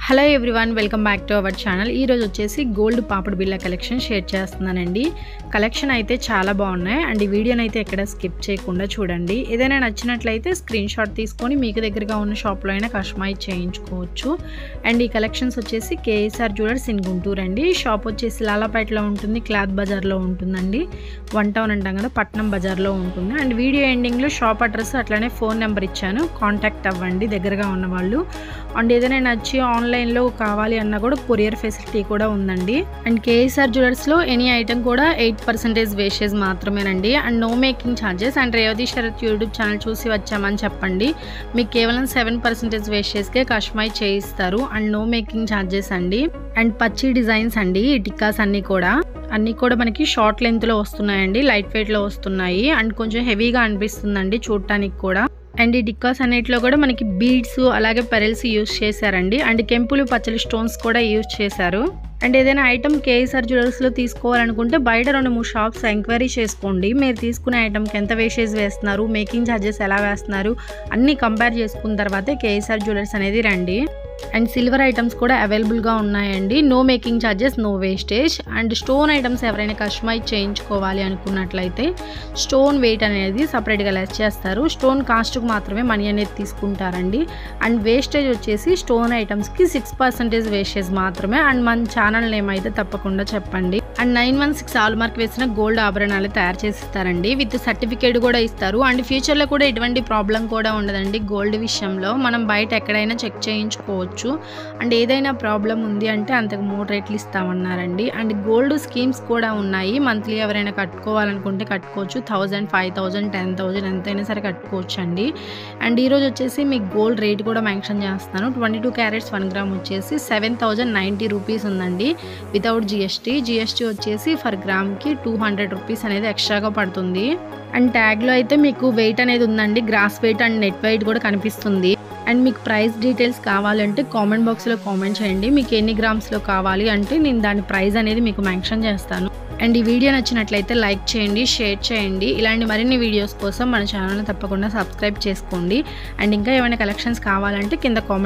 Hello everyone, welcome back to our channel. ఈరోజు వచ్చేసి gold papad బిళ్ళ కలెక్షన్ షేర్ చేస్తున్నానండి. కలెక్షన్ అయితే చాలా బాగున్నాయి అండ్ ఈ వీడియోని అయితే ఎక్కడ స్కిప్ చేయకుండా చూడండి. ఏదైనా నచ్చినట్లయితే స్క్రీన్ షాట్ తీసుకొని మీకు దగ్గరగా ఉన్న షాప్లో అయినా కస్టమైజ్ చేయించుకోవచ్చు. అండ్ ఈ కలెక్షన్స్ వచ్చేసి కేఎస్ఆర్ జ్యువెలర్స్ ఇన్ గుంటూరు అండి. షాప్ వచ్చేసి లాలాపేటలో ఉంటుంది, క్లాత్ బజార్లో ఉంటుందండి. వన్ టౌన్ అంటాం కదా, పట్నం బజార్లో ఉంటుంది. అండ్ వీడియో ఎండింగ్లో షాప్ అడ్రస్ అట్లానే ఫోన్ నెంబర్ ఇచ్చాను, కాంటాక్ట్ అవ్వండి దగ్గరగా ఉన్న వాళ్ళు. అండ్ ఏదైనా నచ్చి ఆన్లైన్లో కావాలి అన్నా కూడా కొరియర్ ఫెసిలిటీ కూడా ఉందండి. అండ్ కేఎస్ఆర్ జ్యువెలర్స్లో ఎనీ ఐటమ్ కూడా 8% వేస్టేజ్ మాత్రమేనండి. And no making charges. And Revathi Sarath YouTube channel చూసి వచ్చామని చెప్పండి, మీకు కేవలం 7% వేస్టేజ్కే కస్టమైజ్ చేయిస్తారు. అండ్ నో మేకింగ్ ఛార్జెస్ అండి. అండ్ పచ్చి డిజైన్స్ అండి, ఈ టిక్కాస్ అన్నీ కూడా మనకి షార్ట్ లెంత్లో వస్తున్నాయండి, లైట్ వెయిట్లో వస్తున్నాయి. అండ్ కొంచెం హెవీగా అనిపిస్తుందండి చూడటానికి కూడా. అండ్ ఈ టిక్కాస్ అన్నిటిలో కూడా మనకి బీడ్స్ అలాగే పెరల్స్ యూజ్ చేశారండి. అండ్ కెంపులు పచ్చలి స్టోన్స్ కూడా యూజ్ చేశారు. అండ్ ఏదైనా ఐటమ్ కేఎస్ఆర్ జ్యువెలర్స్లో తీసుకోవాలనుకుంటే బయట 2-3 షాప్స్ ఎంక్వైరీ చేసుకోండి. మీరు తీసుకునే ఐటమ్కి ఎంత వేస్టేజ్ వేస్తున్నారు, మేకింగ్ ఛార్జెస్ ఎలా వేస్తున్నారు అన్నీ కంపేర్ చేసుకున్న తర్వాతే కేఎస్ఆర్ జ్యువెలర్స్ అనేది రండి. అండ్ సిల్వర్ ఐటమ్స్ కూడా అవైలబుల్గా ఉన్నాయండి. No making charges, no wastage. And stone items ఎవరైనా కస్టమైజ్ చేయించుకోవాలి అనుకున్నట్లయితే స్టోన్ వెయిట్ అనేది సపరేట్గా లెస్ చేస్తారు. స్టోన్ కాస్ట్కి మాత్రమే మనీ అనేది తీసుకుంటారండి. అండ్ వేస్టేజ్ వచ్చేసి స్టోన్ ఐటమ్స్కి 6% వేస్టేజ్ మాత్రమే. అండ్ మన ఛానల్ నేమ్ అయితే తప్పకుండా చెప్పండి. అండ్ 916 ఆల్ మార్క్ వేసిన గోల్డ్ ఆభరణాలు తయారు చేసి ఇస్తారండి, విత్ సర్టిఫికేట్ కూడా ఇస్తారు. అండ్ ఫ్యూచర్లో కూడా ఎటువంటి ప్రాబ్లం కూడా ఉండదండి. గోల్డ్ విషయంలో మనం బయట ఎక్కడైనా చెక్ చేయించుకోవచ్చు. అండ్ ఏదైనా ప్రాబ్లం ఉంది అంటే అంతకు 3 రేట్లు ఇస్తామన్నారండి. అండ్ గోల్డ్ స్కీమ్స్ కూడా ఉన్నాయి. మంత్లీ ఎవరైనా కట్టుకోవాలనుకుంటే కట్టుకోవచ్చు. 1000, 5000, 10,000 ఎంతైనా సరే కట్టుకోవచ్చు అండి. అండ్ ఈరోజు వచ్చేసి మీకు గోల్డ్ రేట్ కూడా మెన్షన్ చేస్తాను. 22 క్యారెట్స్ 1 గ్రామ్ వచ్చేసి 7090 రూపీస్ ఉందండి, వితౌట్ జిఎస్టీ వచ్చేసి ఫర్ గ్రామ్కి 200 రూపీస్ అనేది ఎక్స్ట్రాగా పడుతుంది. అండ్ ట్యాగ్లో అయితే మీకు వెయిట్ అనేది ఉందండి, gross weight and net weight కూడా కనిపిస్తుంది. అండ్ మీకు ప్రైస్ డీటెయిల్స్ కావాలంటే కామెంట్ బాక్స్లో కామెంట్ చేయండి. మీకు ఎన్ని గ్రామ్స్లో కావాలి అంటే నేను దాని ప్రైస్ అనేది మీకు మెన్షన్ చేస్తాను. అండ్ ఈ వీడియో నచ్చినట్లయితే లైక్ చేయండి, షేర్ చేయండి. ఇలాంటి మరిన్ని వీడియోస్ కోసం మన ఛానల్ని తప్పకుండా సబ్స్క్రైబ్ చేసుకోండి. అండ్ ఇంకా ఏమైనా కలెక్షన్స్ కావాలంటే కింద కామెంట్